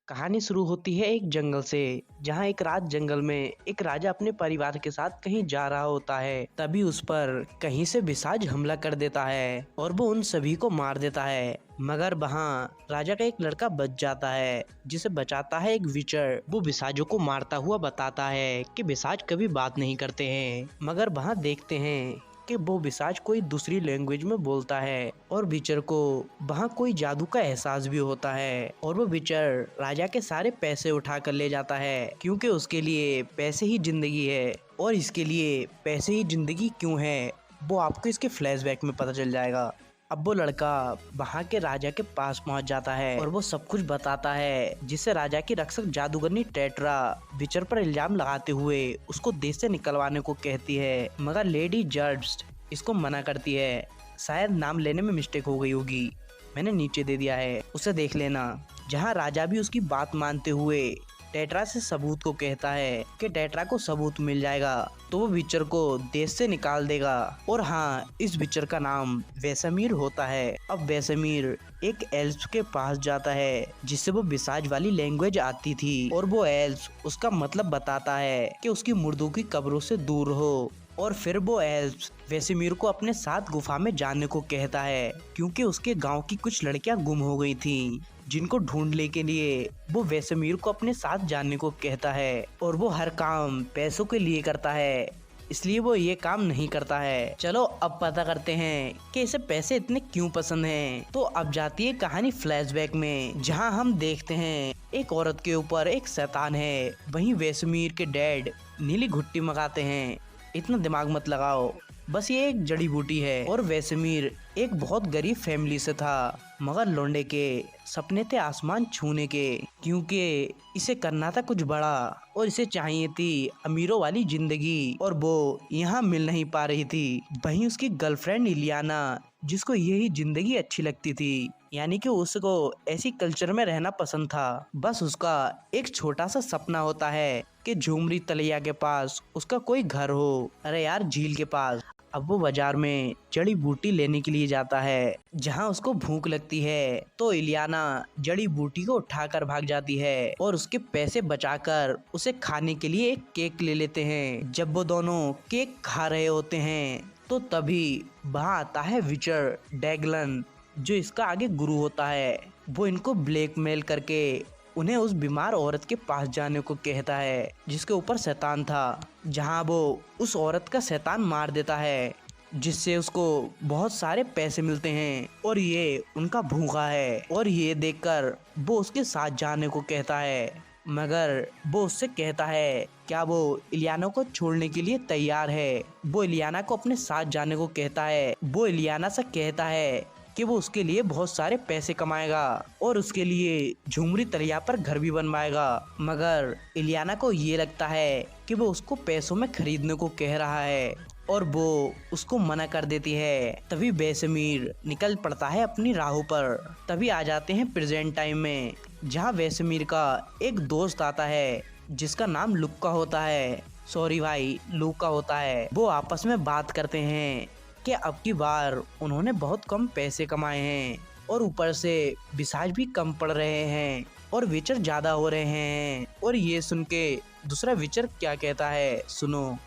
कहानी शुरू होती है एक जंगल से, जहाँ एक रात जंगल में एक राजा अपने परिवार के साथ कहीं जा रहा होता है। तभी उस पर कहीं से बिसाज हमला कर देता है और वो उन सभी को मार देता है। मगर वहाँ राजा का एक लड़का बच जाता है, जिसे बचाता है एक विचर। वो बिसाजों को मारता हुआ बताता है कि बिसाज कभी बात नहीं करते हैं। मगर वहाँ देखते हैं कि वो बिसाज कोई दूसरी लैंग्वेज में बोलता है और विचर को वहाँ कोई जादू का एहसास भी होता है। और वो विचर राजा के सारे पैसे उठा कर ले जाता है, क्योंकि उसके लिए पैसे ही जिंदगी है। और इसके लिए पैसे ही जिंदगी क्यों है, वो आपको इसके फ्लैशबैक में पता चल जाएगा। अब वो लड़का वहाँ के राजा के पास पहुँच जाता है और वो सब कुछ बताता है, जिससे राजा की रक्षक जादूगरनी टेट्रा विचर पर इल्जाम लगाते हुए उसको देश से निकलवाने को कहती है। मगर लेडी जज इसको मना करती है। शायद नाम लेने में मिस्टेक हो गई होगी, मैंने नीचे दे दिया है, उसे देख लेना। जहाँ राजा भी उसकी बात मानते हुए टेट्रा से सबूत को कहता है कि टेट्रा को सबूत मिल जाएगा तो वो विचर को देश से निकाल देगा। और हाँ, इस विचर का नाम वेसमीर होता है। अब वेसमीर एक एल्फ के पास जाता है, जिससे वो बिसाज वाली लैंग्वेज आती थी, और वो एल्फ उसका मतलब बताता है कि उसकी मुर्दों की कब्रों से दूर हो। और फिर वो एल्फ वेसेमीर को अपने साथ गुफा में जाने को कहता है, क्योंकि उसके गांव की कुछ लड़कियां गुम हो गई थीं, जिनको ढूंढने के लिए वो वेसेमीर को अपने साथ जाने को कहता है। और वो हर काम पैसों के लिए करता है, इसलिए वो ये काम नहीं करता है। चलो अब पता करते हैं कि इसे पैसे इतने क्यों पसंद हैं। तो अब जाती है कहानी फ्लैशबैक में, जहां हम देखते हैं एक औरत के ऊपर एक शैतान है। वहीं वेसमीर के डैड नीली घुट्टी मंगाते हैं। इतना दिमाग मत लगाओ, बस ये एक जड़ी बूटी है। और वेसमीर एक बहुत गरीब फैमिली से था, मगर लौंडे के सपने थे आसमान छूने के, क्योंकि इसे करना था कुछ बड़ा और इसे चाहिए थी अमीरों वाली जिंदगी, और वो यहाँ मिल नहीं पा रही थी। वहीं उसकी गर्लफ्रेंड इलियाना, जिसको यही जिंदगी अच्छी लगती थी, यानी कि उसको ऐसी कल्चर में रहना पसंद था। बस उसका एक छोटा सा सपना होता है कि झूमरी तलैया के पास उसका कोई घर हो। अरे यार, झील के पास। अब वो बाजार में जड़ी बूटी लेने के लिए जाता है, जहाँ उसको भूख लगती है। तो इलियाना जड़ी बूटी को उठाकर भाग जाती है और उसके पैसे बचाकर उसे खाने के लिए एक केक ले लेते हैं। जब वो दोनों केक खा रहे होते हैं तो तभी वहाँ आता है विचर डैगलन, जो इसका आगे गुरु होता है। वो इनको ब्लैकमेल करके उन्हें उस बीमार औरत के पास जाने को कहता है, जिसके ऊपर शैतान था। जहां वो उस औरत का शैतान मार देता है, जिससे उसको बहुत सारे पैसे मिलते हैं। और ये उनका भूखा है, और ये देखकर वो उसके साथ जाने को कहता है। मगर वो उससे कहता है क्या वो इलियाना को छोड़ने के लिए तैयार है। वो इलियाना को अपने साथ जाने को कहता है। वो इलियाना से कहता है कि वो उसके लिए बहुत सारे पैसे कमाएगा और उसके लिए झुमरी तलिया पर घर भी बनवाएगा। मगर इलियाना को ये लगता है कि वो उसको पैसों में खरीदने को कह रहा है, और वो उसको मना कर देती है। तभी वेसमीर निकल पड़ता है अपनी राहों पर। तभी आ जाते हैं प्रेजेंट टाइम में, जहाँ वेसमीर का एक दोस्त आता है, जिसका नाम लुक्का होता है। सॉरी भाई, लुक्का होता है। वो आपस में बात करते हैं कि अब की बार उन्होंने बहुत कम पैसे कमाए हैं, और ऊपर से बिसाज भी कम पड़ रहे हैं और विचर ज्यादा हो रहे हैं। और ये सुन के दूसरा विचर क्या कहता है, सुनो।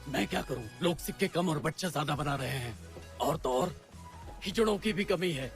मैं क्या करूं, लोग सिक्के कम और बच्चे ज्यादा बना रहे हैं, और तो और हिजड़ों की भी कमी है।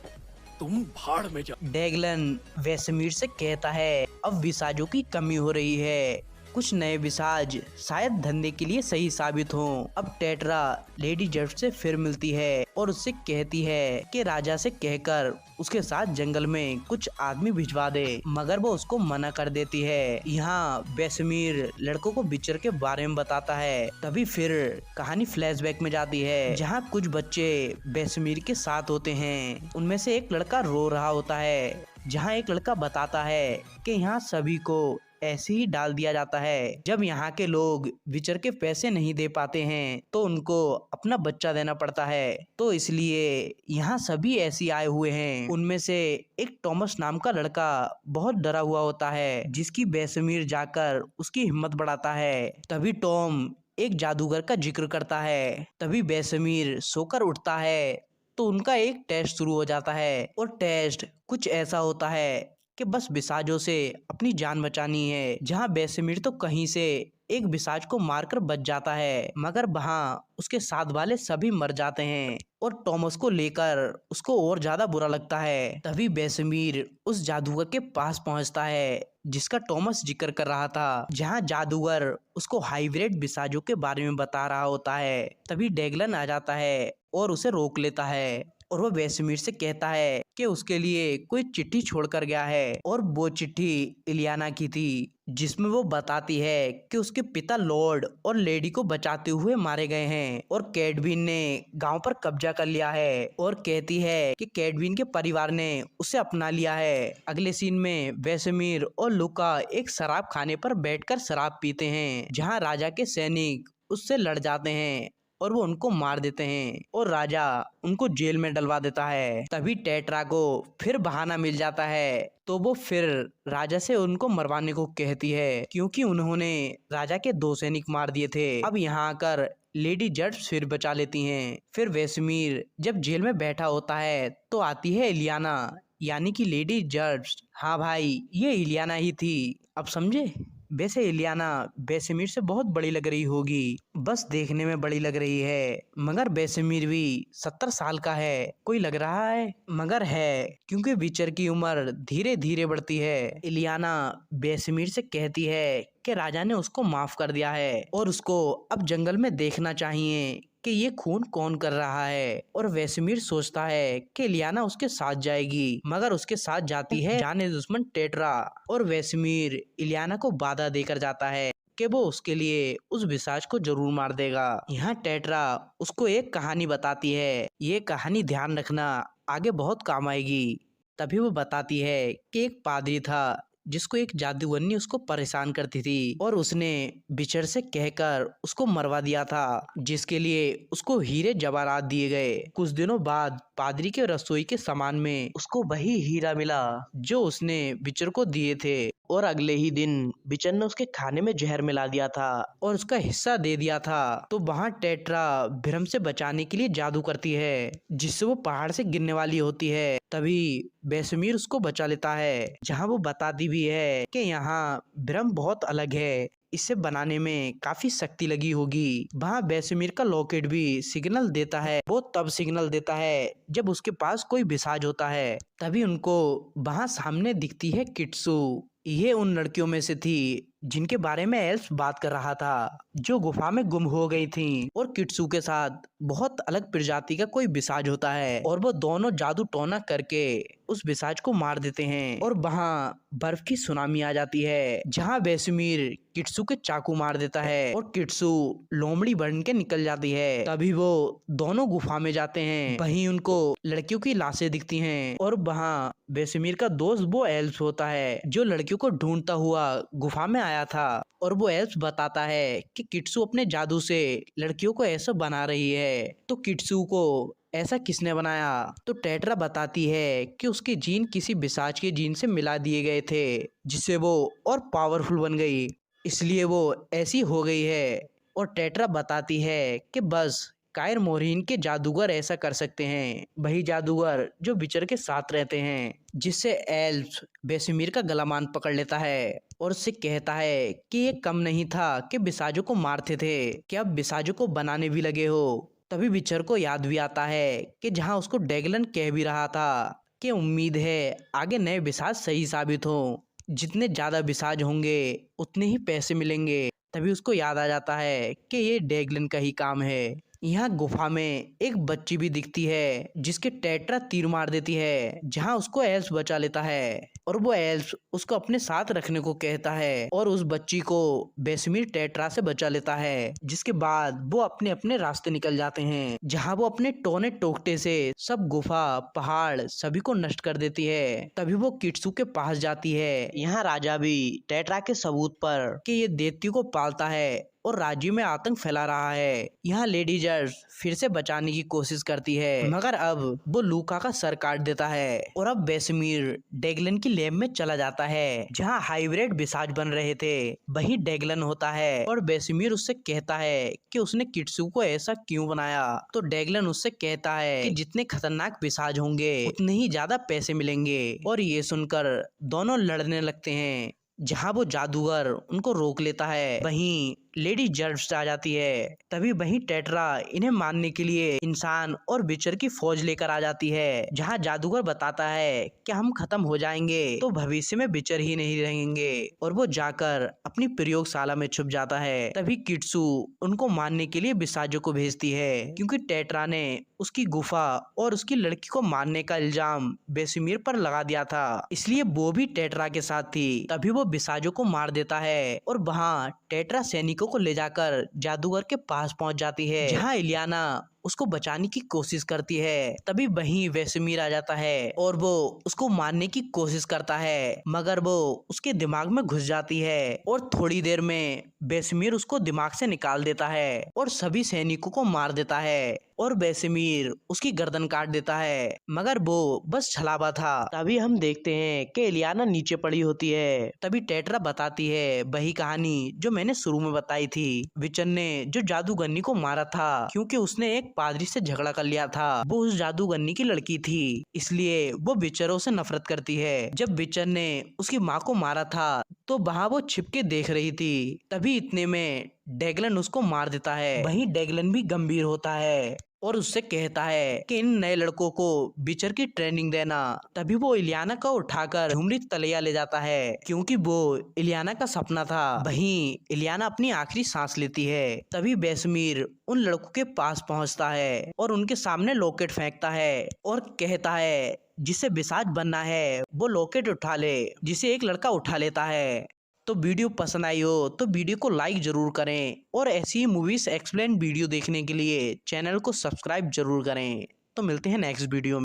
तुम भाड़ में जाओ। डैगलन वेसमीर से कहता है अब विसाजों की कमी हो रही है, कुछ नए विसाज शायद धंधे के लिए सही साबित हों। अब टेट्रा लेडी जज से फिर मिलती है और उससे कहती है कि राजा से कहकर उसके साथ जंगल में कुछ आदमी भिजवा दे, मगर वो उसको मना कर देती है। यहाँ वेसमीर लड़कों को विचर के बारे में बताता है। तभी फिर कहानी फ्लैशबैक में जाती है, जहाँ कुछ बच्चे वेसमीर के साथ होते हैं। उनमें से एक लड़का रो रहा होता है, जहाँ एक लड़का बताता है कि यहाँ सभी को ऐसे ही डाल दिया जाता है। जब यहाँ के लोग विचर के पैसे नहीं दे पाते हैं तो उनको अपना बच्चा देना पड़ता है, तो इसलिए यहाँ सभी ऐसे आए हुए हैं। उनमें से एक टॉमस नाम का लड़का बहुत डरा हुआ होता है, जिसकी वेसमीर जाकर उसकी हिम्मत बढ़ाता है। तभी टॉम एक जादूगर का जिक्र करता है। तभी वेसमीर सोकर उठता है तो उनका एक टेस्ट शुरू हो जाता है, और टेस्ट कुछ ऐसा होता है कि बस बिसाजों से अपनी जान बचानी है। जहाँ बेसमीर तो कहीं से एक बिसाज को मारकर बच जाता है, मगर वहाँ उसके साथ वाले सभी मर जाते हैं और टॉमस को लेकर उसको और ज्यादा बुरा लगता है। तभी बेसमीर उस जादूगर के पास पहुंचता है जिसका टॉमस जिक्र कर रहा था, जहां जादूगर उसको हाइब्रिड बिसाजों के बारे में बता रहा होता है। तभी डेगलन आ जाता है और उसे रोक लेता है और वो बेसमीर से कहता है कि उसके लिए कोई चिट्ठी छोड़कर गया है और वो चिट्ठी इलियाना की थी, जिसमें वो बताती है कि उसके पिता लॉर्ड और लेडी को बचाते हुए मारे गए हैं और कैडविन ने गांव पर कब्जा कर लिया है और कहती है कि कैडविन के परिवार ने उसे अपना लिया है। अगले सीन में बेसमीर और लुका एक शराब खाने पर बैठकर शराब पीते हैं, जहां राजा के सैनिक उससे लड़ जाते हैं और वो उनको मार देते हैं और राजा उनको जेल में डलवा देता है। तभी टेट्रा को फिर बहाना मिल जाता है, तो वो फिर राजा से उनको मरवाने को कहती है, क्योंकि उन्होंने राजा के 2 सैनिक मार दिए थे। अब यहाँ आकर लेडी जड्स फिर बचा लेती हैं। फिर वेसमीर जब जेल में बैठा होता है तो आती है इलियाना, यानी कि लेडी जड्स। हाँ भाई, ये इलियाना ही थी, अब समझे। वैसे इलियाना बेसमीर से बहुत बड़ी लग रही होगी, बस देखने में बड़ी लग रही है, मगर बेसमीर भी 70 साल का है, कोई लग रहा है मगर है, क्योंकि विचर की उम्र धीरे धीरे बढ़ती है। इलियाना बेसमीर से कहती है कि राजा ने उसको माफ कर दिया है और उसको अब जंगल में देखना चाहिए कि ये खून कौन कर रहा है। और वेसमीर सोचता है कि इलियाना उसके साथ जाएगी, मगर उसके साथ जाती है जाने दुश्मन टेट्रा और वेसमीर इलियाना को बाधा देकर जाता है कि वो उसके लिए उस बिसाज को जरूर मार देगा। यहाँ टेट्रा उसको एक कहानी बताती है, ये कहानी ध्यान रखना आगे बहुत काम आएगी। तभी वो बताती है कि एक पादरी था जिसको एक जादूगरनी उसको परेशान करती थी और उसने बिचर से कहकर उसको मरवा दिया था, जिसके लिए उसको हीरे जवाहरात दिए गए। कुछ दिनों बाद पादरी के रसोई के सामान में उसको वही हीरा मिला जो उसने बिचर को दिए थे और अगले ही दिन बिचर ने उसके खाने में जहर मिला दिया था और उसका हिस्सा दे दिया था। तो वहाँ टेट्रा भ्रम से बचाने के लिए जादू करती है, जिससे वो पहाड़ से गिरने वाली होती है। तभी बेसमीर उसको बचा लेता है, जहाँ वो बताती भी है कि यहाँ भ्रम बहुत अलग है, इसे बनाने में काफी शक्ति लगी होगी। वहाँ बेसमीर का लॉकेट भी सिग्नल देता है, वो तब सिग्नल देता है जब उसके पास कोई बिसाज होता है। तभी उनको वहाँ सामने दिखती है किट्सू। ये उन लड़कियों में से थी जिनके बारे में एल्फ बात कर रहा था, जो गुफा में गुम हो गई थीं। और किट्सू के साथ बहुत अलग प्रजाति का कोई बिसाज होता है और वो दोनों जादू टोना करके उस बिसाज को मार देते हैं और वहाँ बर्फ की सुनामी आ जाती है, जहाँ बेसमीर किट्सू के चाकू मार देता है और किट्सू लोमड़ी बन के निकल जाती है। तभी वो दोनों गुफा में जाते हैं, वहीं उनको लड़कियों की लाशें दिखती हैं और वहाँ बेसमीर का दोस्त वो एल्फ होता है जो लड़कियों को ढूंढता हुआ गुफा में आया था और वो एल्फ बताता है कि किट्सू अपने जादू से लड़कियों को ऐसा बना रही है, तो किट्सू को ऐसा किसने बनाया। तो टेट्रा बताती है कि उसके जीन किसी बिसाज के जीन से मिला दिए गए थे, जिससे वो और पावरफुल बन गई, इसलिए वो ऐसी हो गई है। और टेट्रा बताती है कि बस कायर मोरिन के जादूगर ऐसा कर सकते हैं, वही जादूगर जो विचर के साथ रहते हैं, जिससे एल्फ बेसमीर का गला मान पकड़ लेता है और उससे कहता है कि ये कम नहीं था कि बिसाजों को मारते थे, कि अब बिसाजों को बनाने भी लगे हो। तभी विचर को याद भी आता है कि जहाँ उसको डेगलन कह भी रहा था कि उम्मीद है आगे नए बिसाज सही साबित हो, जितने ज्यादा बिसाज होंगे उतने ही पैसे मिलेंगे। तभी उसको याद आ जाता है कि ये डेगलन का ही काम है। यहाँ गुफा में एक बच्ची भी दिखती है जिसके टेट्रा तीर मार देती है, जहाँ उसको एल्फ बचा लेता है और वो एल्फ उसको अपने साथ रखने को कहता है और उस बच्ची को बेसमीर टेट्रा से बचा लेता है, जिसके बाद वो अपने अपने रास्ते निकल जाते हैं, जहाँ वो अपने टोने टोकटे से सब गुफा पहाड़ सभी को नष्ट कर देती है। तभी वो किट्सू के पास जाती है। यहाँ राजा भी टेट्रा के सबूत पर कि ये देवती को पालता है और राज्य में आतंक फैला रहा है। यहाँ लेडी जर्स फिर से बचाने की कोशिश करती है, मगर अब वो लूका का सर काट देता है और अब वेसेमीर डेगलन की लैब में चला जाता है जहाँ हाइब्रिड बिसाज बन रहे थे। वहीं डेगलन होता है और वेसेमीर उससे कहता है कि उसने किट्सू को ऐसा क्यों बनाया। तो डेगलन उससे कहता है कि जितने खतरनाक बिसाज होंगे उतने ही ज्यादा पैसे मिलेंगे। और ये सुनकर दोनों लड़ने लगते हैं जहाँ वो जादूगर उनको रोक लेता है। वहीं लेडी जर्व्स आ जाती है। तभी वहीं टेट्रा इन्हें मारने के लिए इंसान और विचर की फौज लेकर आ जाती है जहाँ जादूगर बताता है कि हम खत्म हो जाएंगे तो भविष्य में विचर ही नहीं रहेंगे। और वो जाकर अपनी प्रयोगशाला में छुप जाता है। तभी किट्सू उनको मारने के लिए बिसाजों को भेजती है क्योंकि टेट्रा ने उसकी गुफा और उसकी लड़की को मारने का इल्जाम वेसेमीर पर लगा दिया था, इसलिए वो भी टेट्रा के साथ थी। तभी वो बिसाजों को मार देता है और वहाँ टेट्रा सैनिकों को ले जाकर जादूगर के पास पहुंच जाती है जहाँ इलियाना उसको बचाने की कोशिश करती है। तभी वहीं वेसेमीर आ जाता है और वो उसको मारने की कोशिश करता है, मगर वो उसके दिमाग में घुस जाती है और थोड़ी देर में वेसेमीर उसको दिमाग से निकाल देता है और सभी सैनिकों को मार देता है और वेसेमीर उसकी गर्दन काट देता है, मगर वो बस छलावा था। तभी हम देखते हैं कि इलियाना नीचे पड़ी होती है। तभी टेट्रा बताती है वही कहानी जो मैंने शुरू में बताई थी। विचर ने जो जादूगरनी को मारा था क्योंकि उसने एक पादरी से झगड़ा कर लिया था। वो उस जादूगरनी की लड़की थी, इसलिए वो विचरों से नफरत करती है। जब विचर ने उसकी माँ को मारा था तो वहाँ वो छिप के देख रही थी। तभी इतने में डेगलन उसको मार देता है। वहीं डेगलन भी गंभीर होता है और उससे कहता है कि इन नए लड़कों को विचर की ट्रेनिंग देना। तभी वो इलियाना को उठाकर झुमरी तलैया ले जाता है क्योंकि वो इलियाना का सपना था। वहीं इलियाना अपनी आखिरी सांस लेती है। तभी वेसेमीर उन लड़कों के पास पहुंचता है और उनके सामने लॉकेट फेंकता है और कहता है जिसे बिसाज बनना है वो लॉकेट उठा ले, जिसे एक लड़का उठा लेता है। तो वीडियो पसंद आई हो तो वीडियो को लाइक जरूर करें और ऐसी ही मूवीज एक्सप्लेन वीडियो देखने के लिए चैनल को सब्सक्राइब जरूर करें। तो मिलते हैं नेक्स्ट वीडियो में।